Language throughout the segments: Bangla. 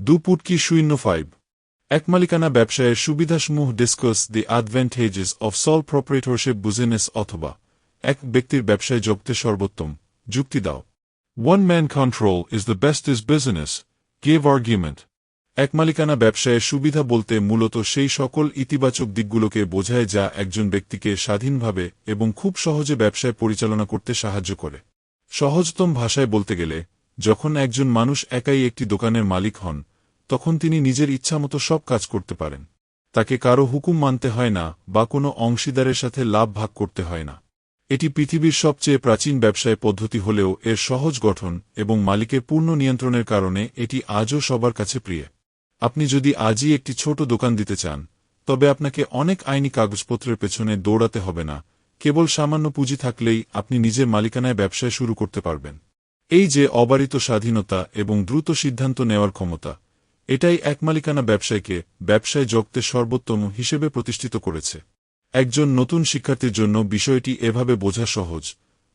2.05 একমালিকানা ব্যবসায়ের সুবিধাসমূহ discuss the advantages of sole proprietorship business অথবা এক ব্যক্তির ব্যবসায় যোগতে সর্বোত্তম যুক্তি দাও। One man control is the best is business give argument. একমালিকানা ব্যবসায়ের সুবিধা বলতে মূলত সেই সকল ইতিবাচক দিকগুলোকে বোঝায় যা একজন ব্যক্তিকে স্বাধীনভাবে এবং খুব সহজে ব্যবসায় পরিচালনা করতে সাহায্য করে। সহজতম ভাষায় বলতে গেলে, যখন একজন মানুষ একাই একটি দোকানের মালিক হন, তখন তিনি নিজের ইচ্ছামতো সব কাজ করতে পারেন। তাকে কারো হুকুম মানতে হয় না বা কোনো অংশীদারের সাথে লাভ ভাগ করতে হয় না। এটি পৃথিবীর সবচেয়ে প্রাচীন ব্যবসায় পদ্ধতি হলেও এর সহজ গঠন এবং মালিকের পূর্ণ নিয়ন্ত্রণের কারণে এটি আজও সবার কাছে প্রিয়। আপনি যদি আজই একটি ছোট দোকান দিতে চান, তবে আপনাকে অনেক আইনি কাগজপত্রের পেছনে দৌড়াতে হবে না। কেবল সামান্য পুঁজি থাকলেই আপনি নিজের মালিকানায় ব্যবসায় শুরু করতে পারবেন। এই যে অবারিত স্বাধীনতা এবং দ্রুত সিদ্ধান্ত নেওয়ার ক্ষমতা, এটাই একমালিকানা ব্যবসায়কে ব্যবসায় জগতে সর্বোত্তম হিসেবে প্রতিষ্ঠিত করেছে। একজন নতুন শিক্ষার্থীর জন্য বিষয়টি এভাবে বোঝা সহজ।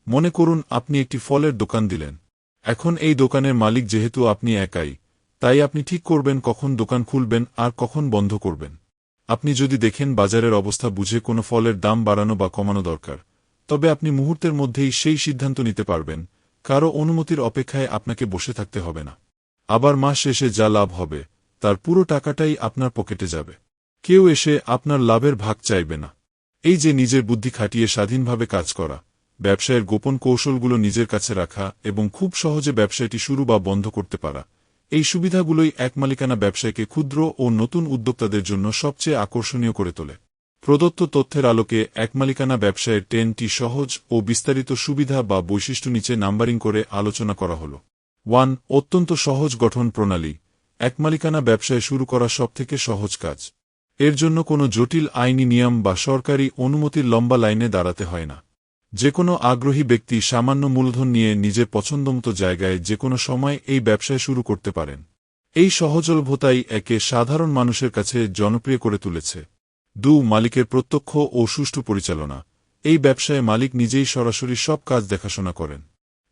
মনে করুন আপনি একটি ফলের দোকান দিলেন। এখন এই দোকানের মালিক যেহেতু আপনি একাই, তাই আপনি ঠিক করবেন কখন দোকান খুলবেন আর কখন বন্ধ করবেন। আপনি যদি দেখেন বাজারের অবস্থা বুঝে কোনো ফলের দাম বাড়ানো বা কমানো দরকার, তবে আপনি মুহূর্তের মধ্যেই সেই সিদ্ধান্ত নিতে পারবেন। কারো অনুমতির অপেক্ষায় আপনাকে বসে থাকতে হবে না। আবার মাস শেষে যা লাভ হবে, তার পুরো টাকাটাই আপনার পকেটে যাবে। কেউ এসে আপনার লাভের ভাগ চাইবে না। এই যে নিজের বুদ্ধি খাটিয়ে স্বাধীনভাবে কাজ করা, ব্যবসায়ের গোপন কৌশলগুলো নিজের কাছে রাখা এবং খুব সহজে ব্যবসায়টি শুরু বা বন্ধ করতে পারা, এই সুবিধাগুলোই একমালিকানা ব্যবসায়কে ক্ষুদ্র ও নতুন উদ্যোক্তাদের জন্য সবচেয়ে আকর্ষণীয় করে তোলে। প্রদত্ত তথ্যের আলোকে একমালিকানা ব্যবসায়ের 10টি সহজ ও বিস্তারিত সুবিধা বা বৈশিষ্ট্য নিচে নাম্বারিং করে আলোচনা করা হল। 1. অত্যন্ত সহজ গঠন প্রণালী। একমালিকানা ব্যবসায় শুরু করা সবথেকে সহজ কাজ। এর জন্য কোনো জটিল আইনি নিয়ম বা সরকারি অনুমতির লম্বা লাইনে দাঁড়াতে হয় না। যে কোনো আগ্রহী ব্যক্তি সামান্য মূলধন নিয়ে নিজের পছন্দমতো জায়গায় যে কোনো সময় এই ব্যবসায় শুরু করতে পারেন। এই সহজলভ্যতাই একে সাধারণ মানুষের কাছে জনপ্রিয় করে তুলেছে। 2. মালিকের প্রত্যক্ষ ও সুষ্ঠু পরিচালনা। এই ব্যবসায় মালিক নিজেই সরাসরি সব কাজ দেখাশোনা করেন।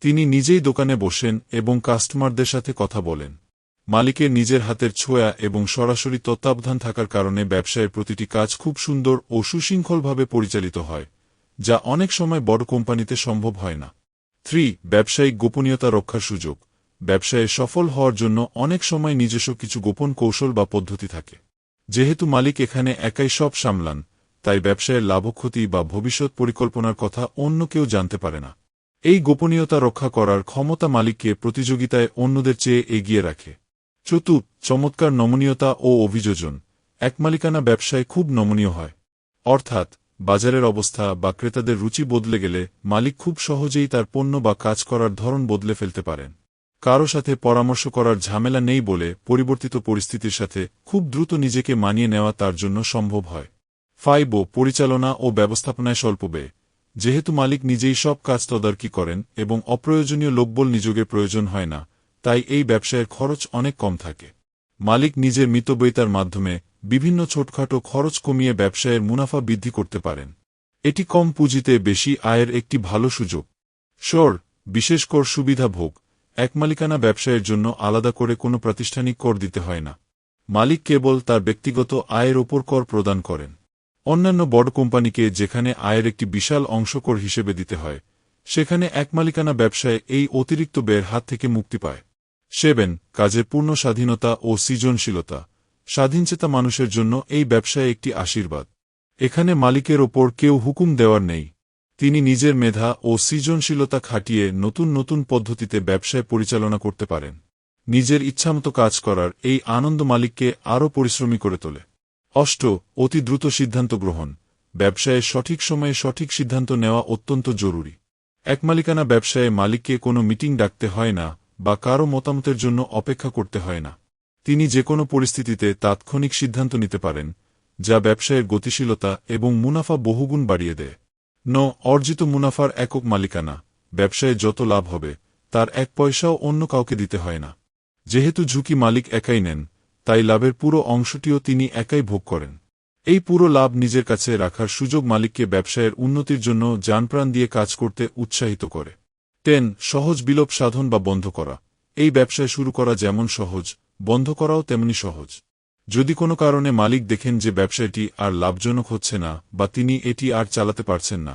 তিনি নিজেই দোকানে বসেন এবং কাস্টমারদের সাথে কথা বলেন। মালিকের নিজের হাতের ছোঁয়া এবং সরাসরি তত্ত্বাবধান থাকার কারণে ব্যবসায়ের প্রতিটি কাজ খুব সুন্দর ও সুশৃঙ্খলভাবে পরিচালিত হয়, যা অনেক সময় বড় কোম্পানিতে সম্ভব হয় না। 3. ব্যবসায়িক গোপনীয়তা রক্ষার সুযোগ। ব্যবসায়ে সফল হওয়ার জন্য অনেক সময় নিজস্ব কিছু গোপন কৌশল বা পদ্ধতি থাকে। যেহেতু মালিক এখানে একাই সব সামলান, তাই ব্যবসায়ের লাভক্ষতি বা ভবিষ্যৎ পরিকল্পনার কথা অন্য কেউ জানতে পারে না। এই গোপনীয়তা রক্ষা করার ক্ষমতা মালিককে প্রতিযোগিতায় অন্যদের চেয়ে এগিয়ে রাখে। 4. চমৎকার নমনীয়তা ও অভিযোজন। একমালিকানা ব্যবসায় খুব নমনীয় হয়। অর্থাৎ, বাজারের অবস্থা বা ক্রেতাদের রুচি বদলে গেলে মালিক খুব সহজেই তার পণ্য বা কাজ করার ধরন বদলে ফেলতে পারেন। কারো সাথে পরামর্শ করার ঝামেলা নেই বলে পরিবর্তিত পরিস্থিতির সাথে খুব দ্রুত নিজেকে মানিয়ে নেওয়া তার জন্য সম্ভব হয়। 5. পরিচালনা ও ব্যবস্থাপনায় স্বল্প ব্যয়। যেহেতু মালিক নিজেই সব কাজ তদারকি করেন এবং অপ্রয়োজনীয় লোকবল নিযোগের প্রয়োজন হয় না, তাই এই ব্যবসায়ের খরচ অনেক কম থাকে। মালিক নিজের মিতব্যয়িতার মাধ্যমে বিভিন্ন ছোটখাটো খরচ কমিয়ে ব্যবসায়ের মুনাফা বৃদ্ধি করতে পারেন। এটি কম পুঁজিতে বেশি আয়ের একটি ভালো সুযোগ। বিশেষ কর সুবিধা ভোগ। একমালিকানা ব্যবসায়ের জন্য আলাদা করে কোনো প্রাতিষ্ঠানিক কর দিতে হয় না। মালিক কেবল তার ব্যক্তিগত আয়ের ওপর কর প্রদান করেন। অন্যান্য বড় কোম্পানিকে যেখানে আয়ের একটি বিশাল অংশ কর হিসেবে দিতে হয়, সেখানে একমালিকানা ব্যবসায় এই অতিরিক্ত ব্যয়ের হাত থেকে মুক্তি পায়। 7. কাজের পূর্ণ স্বাধীনতা ও সৃজনশীলতা। স্বাধীনচেতা মানুষের জন্য এই ব্যবসায় একটি আশীর্বাদ। এখানে মালিকের ওপর কেউ হুকুম দেওয়ার নেই। তিনি নিজের মেধা ও সৃজনশীলতা খাটিয়ে নতুন নতুন পদ্ধতিতে ব্যবসায় পরিচালনা করতে পারেন। নিজের ইচ্ছামতো কাজ করার এই আনন্দ মালিককে আরও পরিশ্রমী করে তোলে। 8. অতি দ্রুত সিদ্ধান্ত গ্রহণ। ব্যবসায়ে সঠিক সময়ে সঠিক সিদ্ধান্ত নেওয়া অত্যন্ত জরুরি। একমালিকানা ব্যবসায়ে মালিককে কোনো মিটিং ডাকতে হয় না বা কারো মতামতের জন্য অপেক্ষা করতে হয় না। তিনি যে কোনো পরিস্থিতিতে তাৎক্ষণিক সিদ্ধান্ত নিতে পারেন, যা ব্যবসায়ের গতিশীলতা এবং মুনাফা বহুগুণ বাড়িয়ে দেয়। অর্জিত মুনাফার একক মালিকানা। ব্যবসায়ে যত লাভ হবে, তার এক পয়সাও অন্য কাউকে দিতে হয় না। যেহেতু ঝুঁকি মালিক একাই নেন, তাই লাভের পুরো অংশটিও তিনি একাই ভোগ করেন। এই পুরো লাভ নিজের কাছে রাখার সুযোগ মালিককে ব্যবসায়ের উন্নতির জন্য জানপ্রাণ দিয়ে কাজ করতে উৎসাহিত করে। 10. সহজ বিলোপ সাধন বা বন্ধ করা। এই ব্যবসায় শুরু করা যেমন সহজ, বন্ধ করাও তেমনি সহজ। যদি কোনো কারণে মালিক দেখেন যে ব্যবসাটি আর লাভজনক হচ্ছে না বা তিনি এটি আর চালাতে পারছেন না,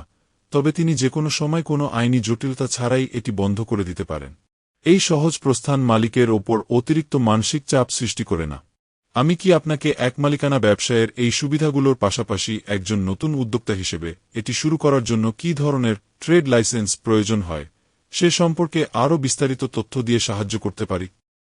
তবে তিনি যেকোনো সময় কোনো আইনি জটিলতা ছাড়াই এটি বন্ধ করে দিতে পারেন। এই সহজ প্রস্থান মালিকের ওপর অতিরিক্ত মানসিক চাপ সৃষ্টি করে না। আমি কি আপনাকে একমালিকানা ব্যবসায়ের এই সুবিধাগুলোর পাশাপাশি একজন নতুন উদ্যোক্তা হিসেবে এটি শুরু করার জন্য কী ধরনের ট্রেড লাইসেন্স প্রয়োজন হয় সে সম্পর্কে আরও বিস্তারিত তথ্য দিয়ে সাহায্য করতে পারি?